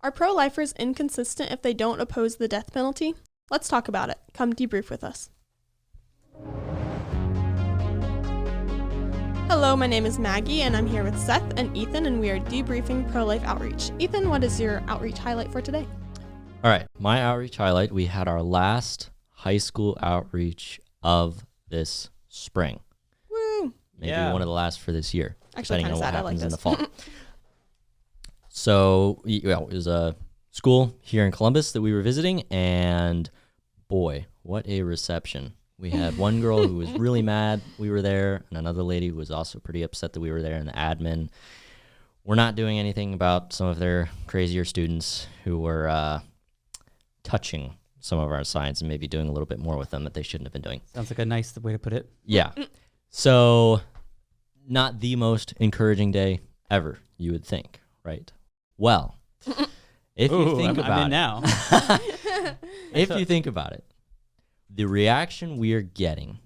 Are pro-lifers inconsistent if they don't oppose the death penalty? Let's talk about it. Come debrief with us. Hello, my name is Maggie, and I'm here with Seth and Ethan, and we are debriefing pro-life outreach. Ethan, what is your outreach highlight for today? All right, my outreach highlight, we had our last high school outreach of this spring. Woo! Maybe one of the last for this year. Actually, kind of sad. I like this. In the fall. So, it was a school here in Columbus that we were visiting, and boy, what a reception. We had one girl who was really mad we were there, and another lady who was also pretty upset that we were there, and the admin were not doing anything about some of their crazier students who were touching some of our signs and maybe doing a little bit more with them that they shouldn't have been doing. Sounds like a nice way to put it. Yeah. So, not the most encouraging day ever, you would think, right? Well, if you think about I'm in it, now. if you think about it, the reaction we are getting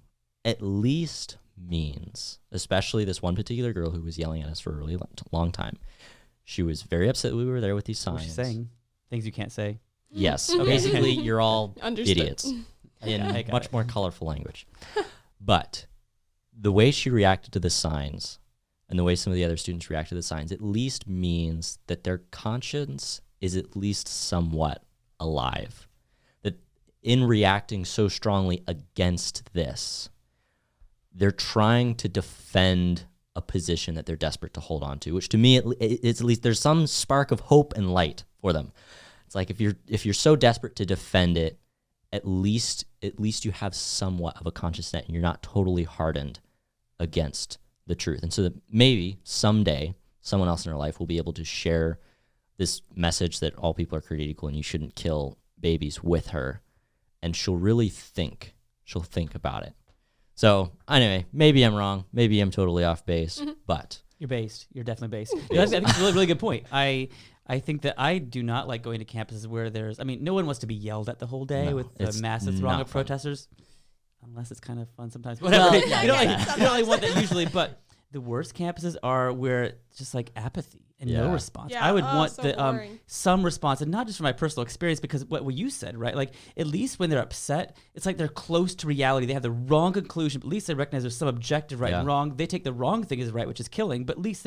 at least means, especially this one particular girl who was yelling at us for a really long time, she was very upset that we were there with these signs. What she's saying? Things you can't say. Yes. Basically, you're all Understood. idiots in I got much it. more colorful language. But the way she reacted to the signs and the way some of the other students reacted to the signs at least means that their conscience is at least somewhat alive. That in reacting so strongly against this, they're trying to defend a position that they're desperate to hold on to, which to me, it's at least there's some spark of hope and light for them. It's like if you're so desperate to defend it, at least you have somewhat of a conscious net and you're not totally hardened against the truth. And so that maybe someday someone else in her life will be able to share this message that all people are created equal and you shouldn't kill babies with her, and she'll really think. She'll think about it. So anyway, maybe I'm wrong. Maybe I'm totally off base, but You're based. You're definitely based. I think it's a really, really good point. I think that I do not like going to campuses where no one wants to be yelled at the whole day with a massive throng of protesters, unless it's kind of fun sometimes. Whatever. You don't really want that usually, but the worst campuses are where it's just like apathy and no response. Yeah. I would want so some response, and not just from my personal experience, because what you said, right? Like, at least when they're upset, it's like they're close to reality. They have the wrong conclusion, but at least they recognize there's some objective right and wrong. They take the wrong thing as right, which is killing, but at least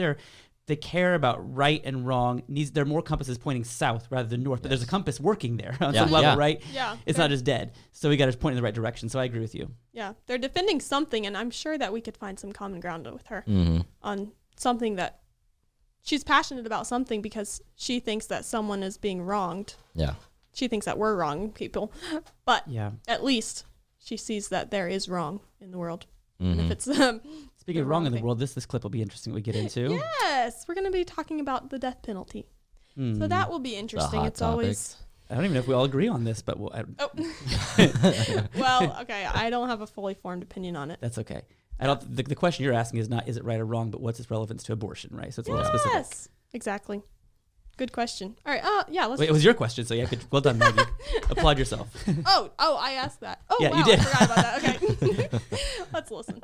they care about right and wrong. There are more compasses pointing south rather than north, but there's a compass working there on some level, right? Yeah. It's not just dead. So we got to point in the right direction. So I agree with you. Yeah. They're defending something, and I'm sure that we could find some common ground with her on something that she's passionate about, something because she thinks that someone is being wronged. yeah. She thinks that we're wrong people, but at least she sees that there is wrong in the world. And if it's Speaking of wrong in the world, this clip will be interesting we get into. Yes, we're going to be talking about the death penalty. So that will be interesting. hot It's topic. always... I don't even know if we all agree on this, but Well, okay, I don't have a fully formed opinion on it. that's okay. I don't. The question you're asking is not is it right or wrong, but what's its relevance to abortion, right? So it's a little specific. Yes, exactly. Good question. All right, let's... Wait, it was your question, so yeah, well done, Maggie. Applaud yourself. Oh, I asked that. Oh, Yeah, wow, you did. I forgot about that. Okay. Let's listen.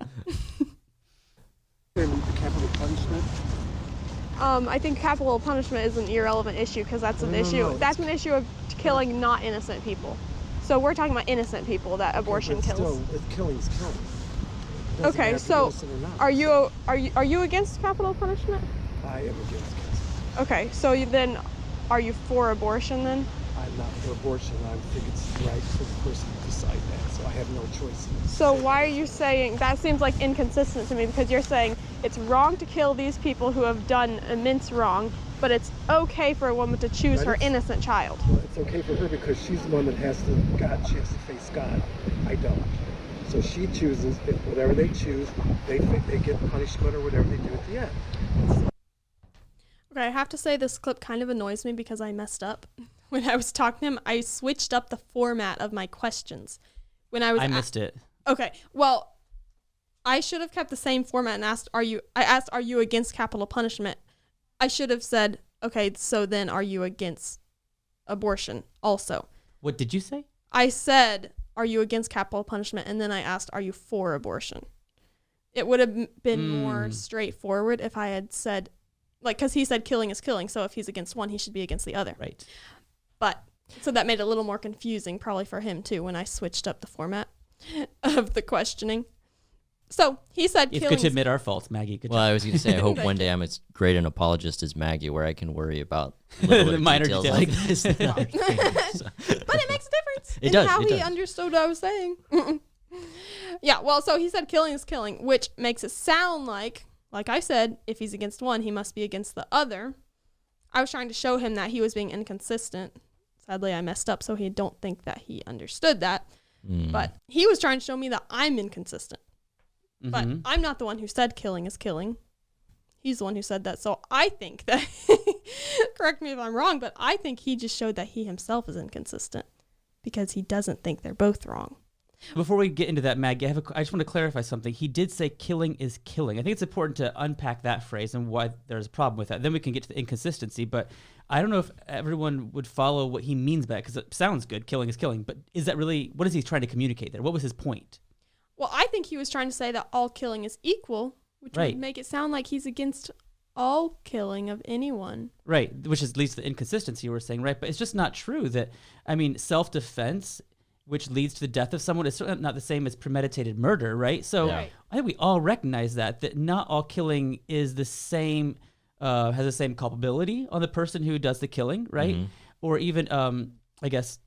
Capital punishment? I think capital punishment is an irrelevant issue because that's an issue. No. That's an issue of killing not innocent people. So we're talking about innocent people that abortion But kills. still, if killing's killing. Doesn't Okay, matter if so you're innocent or not. are you against capital punishment? I am against it. Okay, so then are you for abortion then? I'm not for abortion. I think it's right for the person to decide that, so I have no choice. So why are you saying, that seems like inconsistent to me, because you're saying it's wrong to kill these people who have done immense wrong, but it's okay for a woman to choose her innocent child. Well, it's okay for her because she's the one that she has to face God. I don't. So she chooses, whatever they choose, they get punishment or whatever they do at the end. Okay, I have to say this clip kind of annoys me because I messed up. When I was talking to him, I switched up the format of my questions. I missed it. Okay, well, I should have kept the same format and asked, are you against capital punishment? I should have said, okay, so then are you against abortion also? What did you say? I said, are you against capital punishment? And then I asked, are you for abortion? It would have been more straightforward if I had said, like, because he said killing is killing. So if he's against one, he should be against the other. Right. But so that made it a little more confusing, probably for him too, when I switched up the format of the questioning. So he said It's killing. good to admit our faults, Maggie. Good Well, I was going to say, I hope Thank one day I'm as great an apologist as Maggie, where I can worry about littler minor details details. like this. But it makes a difference It in does, how it he does. understood what I was saying. Yeah, well, so he said killing is killing, which makes it sound like I said, if he's against one, he must be against the other. I was trying to show him that he was being inconsistent. Sadly, I messed up, so he don't think that he understood that. But he was trying to show me that I'm inconsistent. But I'm not the one who said killing is killing. He's the one who said that. So I think that, correct me if I'm wrong, but I think he just showed that he himself is inconsistent because he doesn't think they're both wrong. Before we get into that, Maggie, I just want to clarify something. He did say killing is killing. I think it's important to unpack that phrase and why there's a problem with that. Then we can get to the inconsistency. But I don't know if everyone would follow what he means by that, because it sounds good, killing is killing. But is that really, what is he trying to communicate there? What was his point? Well, I think he was trying to say that all killing is equal, which Right. would make it sound like he's against all killing of anyone. Right, which is leads to the inconsistency you were saying, right? But it's just not true that, I mean, self-defense, which leads to the death of someone, is certainly not the same as premeditated murder, right? So Yeah. Right. I think we all recognize that not all killing is the same, has the same culpability on the person who does the killing, right? Or even, I guess,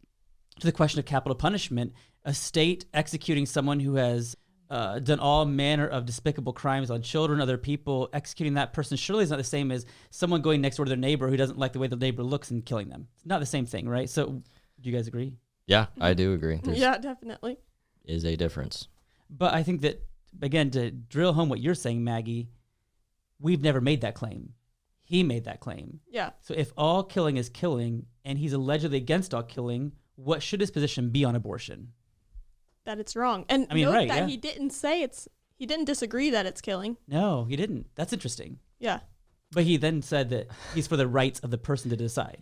to the question of capital punishment, a state executing someone who has done all manner of despicable crimes on children, other people, executing that person surely is not the same as someone going next door to their neighbor who doesn't like the way the neighbor looks and killing them. It's not the same thing, right? So do you guys agree? Yeah, I do agree. There Yeah, definitely. is a difference. But I think that, again, to drill home what you're saying, Maggie, we've never made that claim. He made that claim. Yeah. So if all killing is killing and he's allegedly against all killing, what should his position be on abortion? That it's wrong. And I mean, note right, that yeah. he didn't say he didn't disagree that it's killing. No, he didn't. That's interesting. Yeah. But he then said that he's for the rights of the person to decide.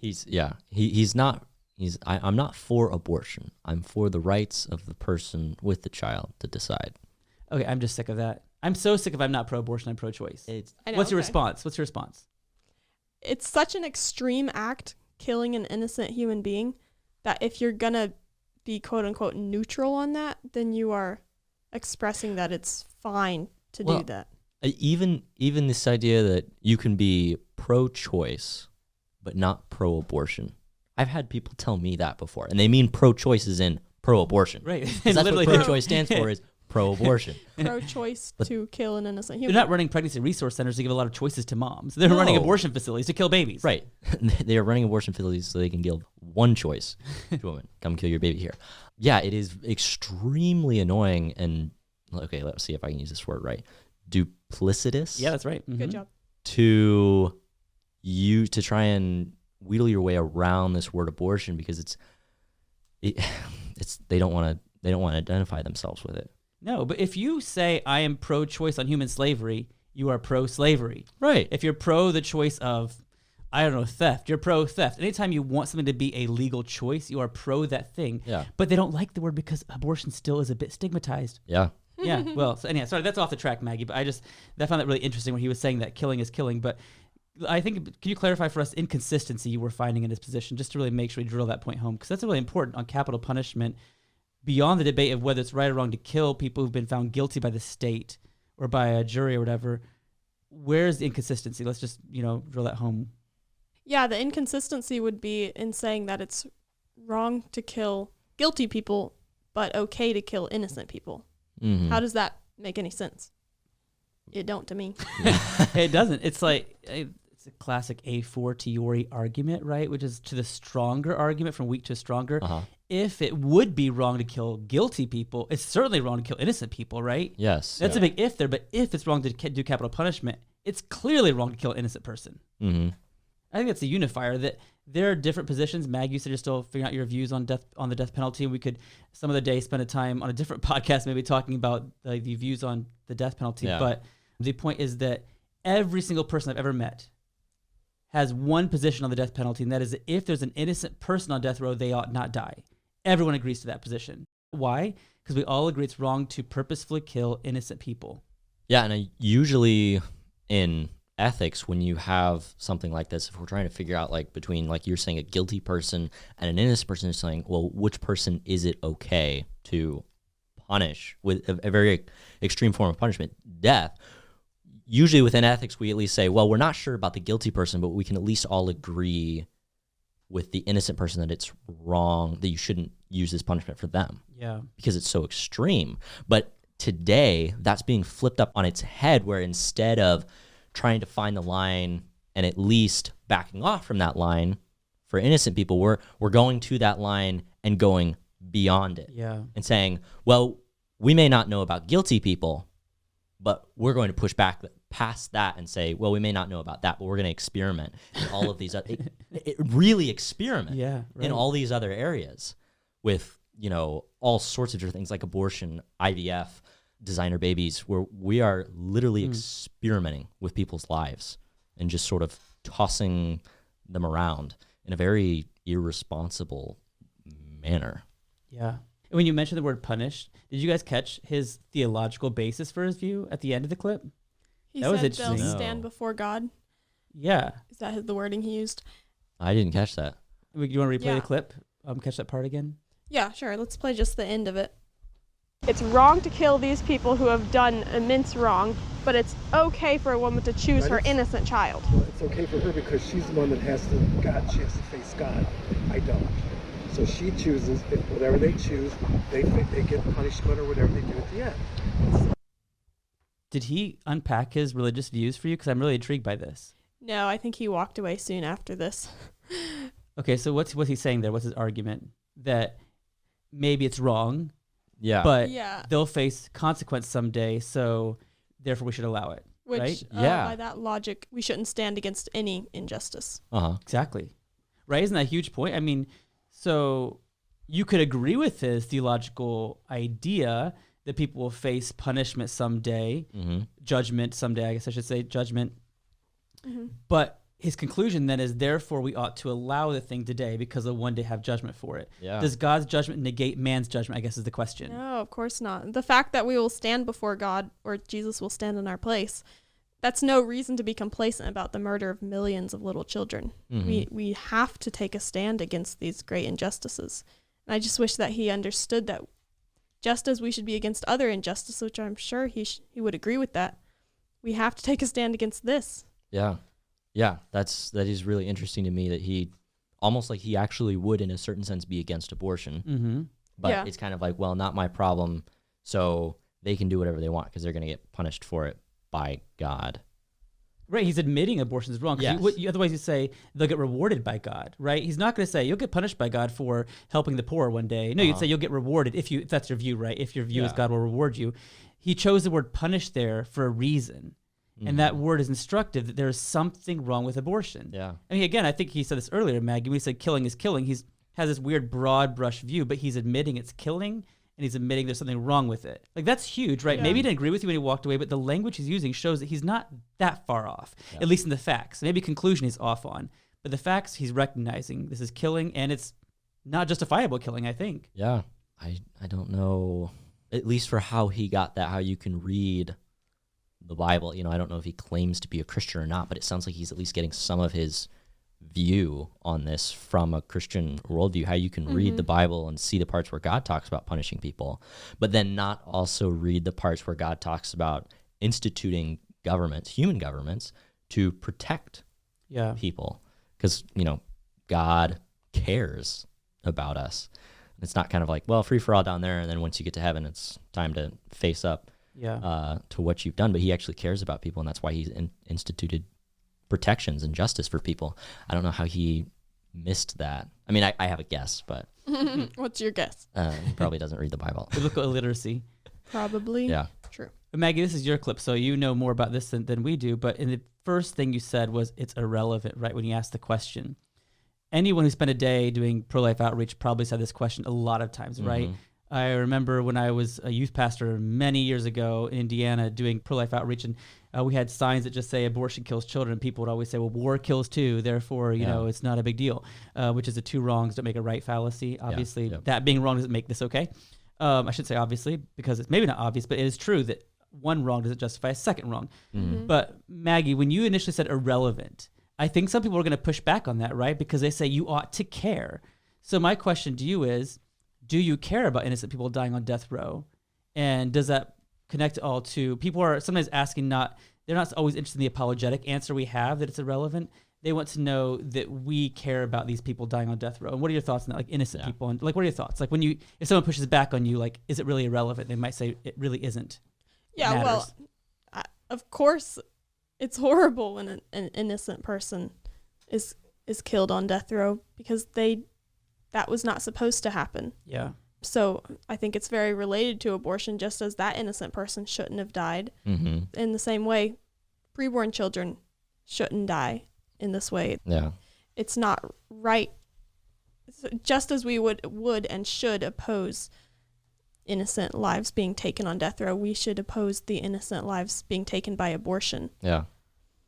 I'm not for abortion. I'm for the rights of the person with the child to decide. Okay, I'm just sick of that. I'm so sick of I'm not pro-abortion, I'm pro-choice. I know, What's your okay. response? What's your response? It's such an extreme act, killing an innocent human being, that if you're going to be quote unquote neutral on that, then you are expressing that it's fine to do that. Even this idea that you can be pro-choice but not pro-abortion. I've had people tell me that before, and they mean pro-choice as in pro-abortion. Right. 'Cause that's what Literally. pro-choice stands for, is pro-abortion. Pro-choice to kill an innocent They're human. not running pregnancy resource centers to give a lot of choices to moms. They're running No. abortion facilities to kill babies. Right. They are running abortion facilities so they can give one choice to a woman. Come kill your baby here. Yeah, it is extremely annoying and, okay, let's see if I can use this word right, duplicitous. Yeah, that's right. Good job. To try and wheedle your way around this word abortion, because it's they don't want to identify themselves with it. No, but if you say I am pro-choice on human slavery, you are pro-slavery. Right. If you're pro the choice of, I don't know, theft, you're pro-theft. Anytime you want something to be a legal choice, you are pro that thing. Yeah. But they don't like the word because abortion still is a bit stigmatized. Yeah. Yeah. Well, so anyhow, sorry, that's off the track, Maggie. But I found that really interesting when he was saying that killing is killing. But I think, can you clarify for us inconsistency you were finding in his position, just to really make sure we drill that point home? Because that's really important on capital punishment, beyond the debate of whether it's right or wrong to kill people who've been found guilty by the state or by a jury or whatever. Where's the inconsistency? Let's just, drill that home. Yeah, the inconsistency would be in saying that it's wrong to kill guilty people, but okay to kill innocent people. Mm-hmm. How does that make any sense? It don't to me. It doesn't. It's like, it's a classic a fortiori argument, right? Which is to the stronger argument, from weak to stronger. Uh-huh. If it would be wrong to kill guilty people, it's certainly wrong to kill innocent people, right? Yes. That's a big if there, but if it's wrong to do capital punishment, it's clearly wrong to kill an innocent person. Mm-hmm. I think that's a unifier, that there are different positions. Mag, you said you're still figuring out your views on the death penalty, and we could some of the day spend a time on a different podcast maybe talking about the views on the death penalty. Yeah. But the point is that every single person I've ever met has one position on the death penalty, and that is that if there's an innocent person on death row, they ought not die. Everyone agrees to that position. Why? Because we all agree it's wrong to purposefully kill innocent people. Yeah, and usually in ethics when you have something like this. If we're trying to figure out like between, like you're saying, a guilty person and an innocent person, is saying, well, which person is it okay to punish with a very extreme form of punishment, death? Usually within ethics, we at least say, well, we're not sure about the guilty person, but we can at least all agree with the innocent person that it's wrong, that you shouldn't use this punishment for them. Yeah. Because it's so extreme. But today, that's being flipped up on its head, where instead of trying to find the line and at least backing off from that line for innocent people, we're going to that line and going beyond it. Yeah. And saying, well, we may not know about guilty people, but we're going to push back past that and say, well, we may not know about that, but we're going to experiment in all of these really experiment in all these other areas with, all sorts of different things like abortion, IVF, designer babies, where we are literally experimenting with people's lives and just sort of tossing them around in a very irresponsible manner. Yeah. And when you mentioned the word punish, did you guys catch his theological basis for his view at the end of the clip? He That was said they'll interesting. stand before God. Yeah. Is that the wording he used? I didn't catch that. You want to replay Yeah. the clip? Catch that part again? Yeah, sure. Let's play just the end of it. It's wrong to kill these people who have done immense wrong, but it's okay for a woman to choose her innocent child. Well, it's okay for her because she's the one that has to face God. I don't. So she chooses, if whatever they choose, they get punishment or whatever they do at the end. Did he unpack his religious views for you? Because I'm really intrigued by this. No, I think he walked away soon after this. Okay, so what's he saying there? What's his argument? That maybe it's wrong, Yeah. but Yeah. they'll face consequence someday, so therefore we should allow it. Which, right? Yeah. by that logic, we shouldn't stand against any injustice. Uh-huh. Exactly. Right? Isn't that a huge point? I mean, so you could agree with his theological idea that people will face punishment someday, judgment someday, I guess I should say, judgment. But his conclusion then is, therefore, we ought to allow the thing today because they'll one day have judgment for it. Yeah. Does God's judgment negate man's judgment, I guess is the question. No, of course not. The fact that we will stand before God, or Jesus will stand in our place, that's no reason to be complacent about the murder of millions of little children. We have to take a stand against these great injustices. And I just wish that he understood that just as we should be against other injustices, which I'm sure he would agree with that, we have to take a stand against this. Yeah. Yeah, that is really interesting to me, that he almost like he actually would in a certain sense be against abortion. But Yeah. it's kind of like, well, not my problem, so they can do whatever they want because they're going to get punished for it by God. Right, he's admitting abortion is wrong. 'Cause otherwise you say they'll get rewarded by God, right? He's not going to say you'll get punished by God for helping the poor one day. No, you'd say you'll get rewarded if that's your view, right? If your view is God will reward you. He chose the word punish there for a reason. And that word is instructive that there's something wrong with abortion. Yeah. I mean, again, I think he said this earlier, Maggie, when he said killing is killing, has this weird broad brush view, but he's admitting it's killing, and he's admitting there's something wrong with it. Like, that's huge, right? Yeah. Maybe he didn't agree with you when he walked away, but the language he's using shows that he's not that far off, at least in the facts. Maybe conclusion he's off on. But the facts, he's recognizing this is killing, and it's not justifiable killing, I think. Yeah. I don't know, at least for how he got that, how you can read the Bible. I don't know if he claims to be a Christian or not, but it sounds like he's at least getting some of his view on this from a Christian worldview, how you can read the Bible and see the parts where God talks about punishing people, but then not also read the parts where God talks about instituting governments, human governments, to protect people. Because, God cares about us. It's not kind of like, well, free for all down there, and then once you get to heaven, it's time to face up to what you've done. But he actually cares about people, and that's why he's instituted protections and justice for people. I don't know how he missed that. I mean, I have a guess, but What's your guess? he probably doesn't read the Bible. Biblical illiteracy. Probably. Yeah. True. But Maggie, this is your clip, so you know more about this than we do. But in the first thing you said was it's irrelevant, right, when you asked the question. Anyone who spent a day doing pro-life outreach probably said this question a lot of times, right? I remember when I was a youth pastor many years ago in Indiana doing pro-life outreach, and we had signs that just say abortion kills children. And people would always say, well, war kills too, therefore, you know, it's not a big deal, which is a two wrongs don't make a right fallacy. Obviously, that being wrong doesn't make this okay. I should say obviously, because it's maybe not obvious, but it is true that one wrong doesn't justify a second wrong. Mm-hmm. But Maggie, when you initially said irrelevant, I think some people are going to push back on that, right? Because they say you ought to care. So my question to you is, do you care about innocent people dying on death row? And does that connect all to, people are sometimes asking they're not always interested in the apologetic answer we have that it's irrelevant. They want to know that we care about these people dying on death row. And what are your thoughts on that? Like innocent people, and like, what are your thoughts? Like if someone pushes back on you, like, is it really irrelevant? They might say it really isn't. Yeah, well, of course, it's horrible when an innocent person is killed on death row because that was not supposed to happen. Yeah. So I think it's very related to abortion, just as that innocent person shouldn't have died. Mm-hmm. In the same way, preborn children shouldn't die in this way. Yeah. It's not right. So just as we would and should oppose innocent lives being taken on death row, we should oppose the innocent lives being taken by abortion. Yeah.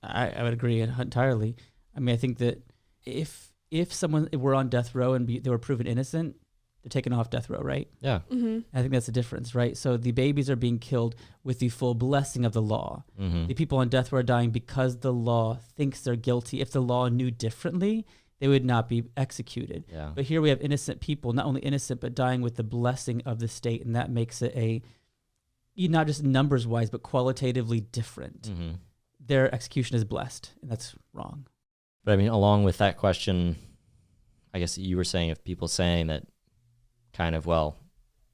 I would agree entirely. I mean, I think that if someone were on death row and they were proven innocent, they're taken off death row, right? Yeah. Mm-hmm. I think that's the difference, right? So the babies are being killed with the full blessing of the law. Mm-hmm. The people on death row are dying because the law thinks they're guilty. If the law knew differently, they would not be executed. Yeah. But here we have innocent people, not only innocent, but dying with the blessing of the state, and that makes it not just numbers-wise, but qualitatively different. Mm-hmm. Their execution is blessed, and that's wrong. But I mean, along with that question, I guess you were saying, if people saying that kind of, well,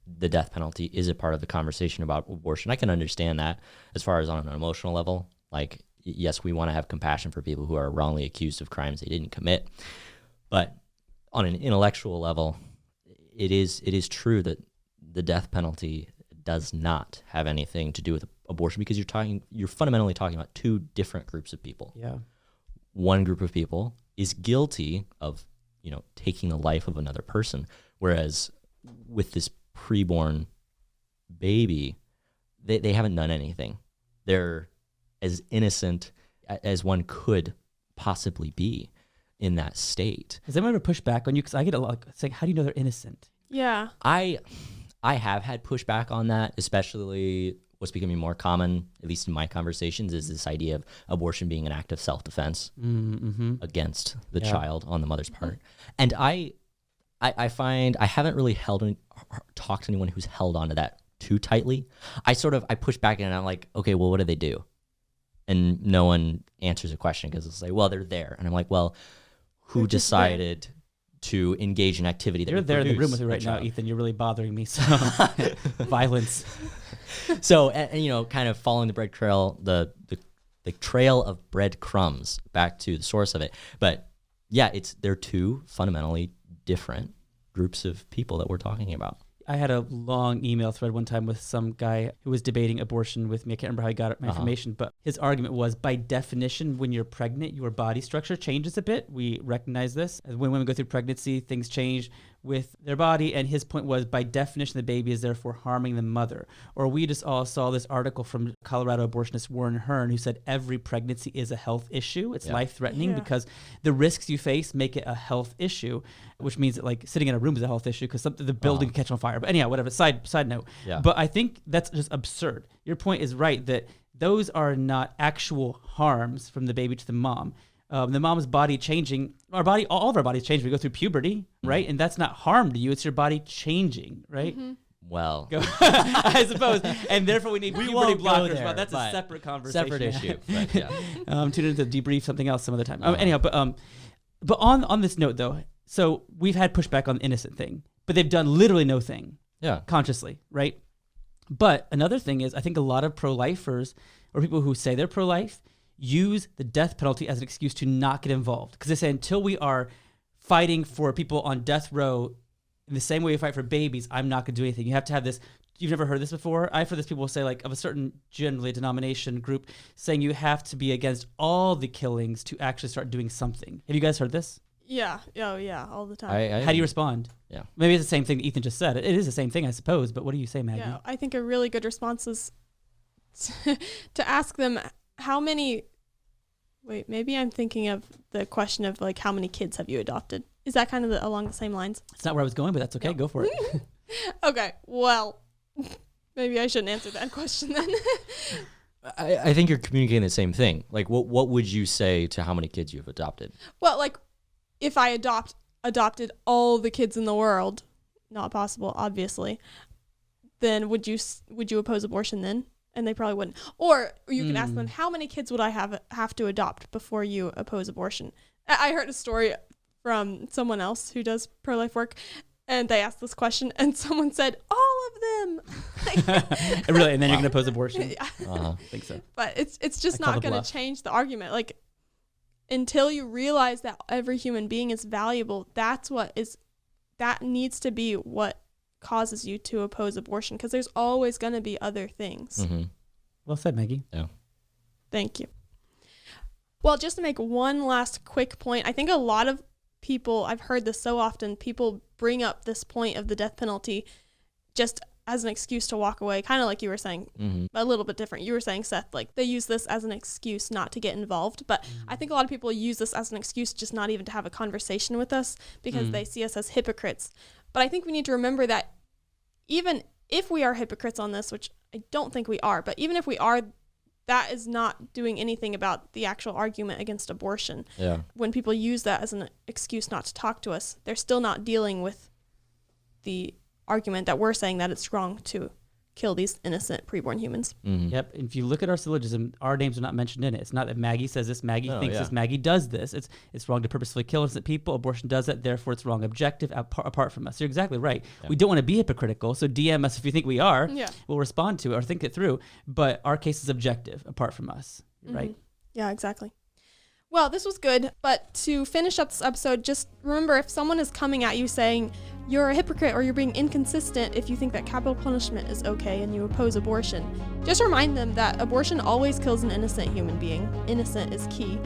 the death penalty is a part of the conversation about abortion, I can understand that as far as on an emotional level. Like, yes, we want to have compassion for people who are wrongly accused of crimes they didn't commit. But on an intellectual level, it is true that the death penalty does not have anything to do with abortion, because you're fundamentally talking about two different groups of people. Yeah. One group of people is guilty of, taking the life of another person, whereas with this preborn baby, they haven't done anything. They're as innocent as one could possibly be in that state. Has anyone ever pushed back on you? Because I get a lot. It's like, how do you know they're innocent? Yeah. I have had pushback on that, especially what's becoming more common, at least in my conversations, is this idea of abortion being an act of self-defense against the child on the mother's part. And I find I haven't really talked to anyone who's held onto that too tightly. I push back and I'm like, okay, well, what do they do? And no one answers a question, because it's like, well, they're there. And I'm like, well, who decided to engage in activity that You're would there in the room produce with me right a now, child? Ethan. You're really bothering me. So violence. So, and kind of following the bread trail, the trail of breadcrumbs back to the source of it. But yeah, they're two fundamentally different groups of people that we're talking about. I had a long email thread one time with some guy who was debating abortion with me. I can't remember how he got my information, but his argument was, by definition, when you're pregnant, your body structure changes a bit. We recognize this. When women go through pregnancy, things change with their body. And his point was, by definition, the baby is therefore harming the mother. Or we just all saw this article from Colorado abortionist Warren Hearn, who said every pregnancy is a health issue. It's life-threatening because the risks you face make it a health issue, which means that, like, sitting in a room is a health issue because the building can catch on fire. But anyhow, whatever, side note. Yeah. But I think that's just absurd. Your point is right, that those are not actual harms from the baby to the mom. The mom's body changing, all of our bodies change. We go through puberty, right? And that's not harm to you. It's your body changing, right? Mm-hmm. Well, I suppose. And therefore we need puberty won't go blockers. there, But that's a but separate conversation. separate issue. But yeah. Tune into Debrief something else some other time. Anyhow, but on this note though, so we've had pushback on the innocent thing, but they've done literally no thing. Yeah. Consciously, right? But another thing is, I think a lot of pro-lifers or people who say they're pro-life use the death penalty as an excuse to not get involved. Because they say, until we are fighting for people on death row in the same way we fight for babies, I'm not going to do anything. You have to have this. You've never heard this before? I've heard this people say, like, of a certain generally denomination group, saying you have to be against all the killings to actually start doing something. Have you guys heard this? Yeah. Oh, yeah. All the time. How do you respond? Yeah. Maybe it's the same thing that Ethan just said. It is the same thing, I suppose. But what do you say, Maggie? Yeah. I think a really good response is to ask them how many. Wait, maybe I'm thinking of the question of, like, how many kids have you adopted? Is that kind of along the same lines? It's not where I was going, but that's okay. No. Go for it. Okay. Well, Maybe I shouldn't answer that question then. I think you're communicating the same thing. Like, what would you say to how many kids you've adopted? Well, like, if I adopted all the kids in the world, not possible, obviously, then would you oppose abortion then? And they probably wouldn't. Or you can ask them, how many kids would I have to adopt before you oppose abortion? I heard a story from someone else who does pro-life work, and they asked this question, and someone said, all of them. Really? And then you're going to oppose abortion? Yeah. I think so. But it's just I call not the going bluff. to change the argument. Like, until you realize that every human being is valuable, that needs to be what causes you to oppose abortion, because there's always going to be other things. Mm-hmm. Well said, Maggie. Yeah. Thank you. Well, just to make one last quick point, I think a lot of people, I've heard this so often, people bring up this point of the death penalty just as an excuse to walk away, kind of like you were saying, a little bit different. You were saying, Seth, like they use this as an excuse not to get involved. But I think a lot of people use this as an excuse just not even to have a conversation with us because they see us as hypocrites. But I think we need to remember that even if we are hypocrites on this, which I don't think we are, but even if we are, that is not doing anything about the actual argument against abortion. Yeah. When people use that as an excuse not to talk to us, they're still not dealing with the argument that we're saying that it's wrong to kill these innocent preborn humans. Mm-hmm. Yep. And if you look at our syllogism, our names are not mentioned in it. It's not that Maggie says this, Maggie thinks yeah. this, Maggie does this. It's wrong to purposefully kill innocent people. Abortion does that. Therefore, it's wrong objective apart from us. You're exactly right. Yeah. We don't want to be hypocritical. So DM us if you think we are. Yeah. We'll respond to it or think it through. But our case is objective apart from us. Right? Yeah, exactly. Well, this was good. But to finish up this episode, just remember, if someone is coming at you saying you're a hypocrite or you're being inconsistent if you think that capital punishment is okay and you oppose abortion, just remind them that abortion always kills an innocent human being. Innocent is key.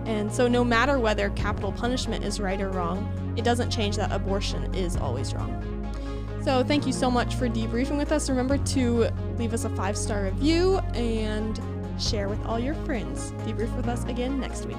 And so no matter whether capital punishment is right or wrong, it doesn't change that abortion is always wrong. So thank you so much for debriefing with us. Remember to leave us a 5-star review and share with all your friends. Debrief with us again next week.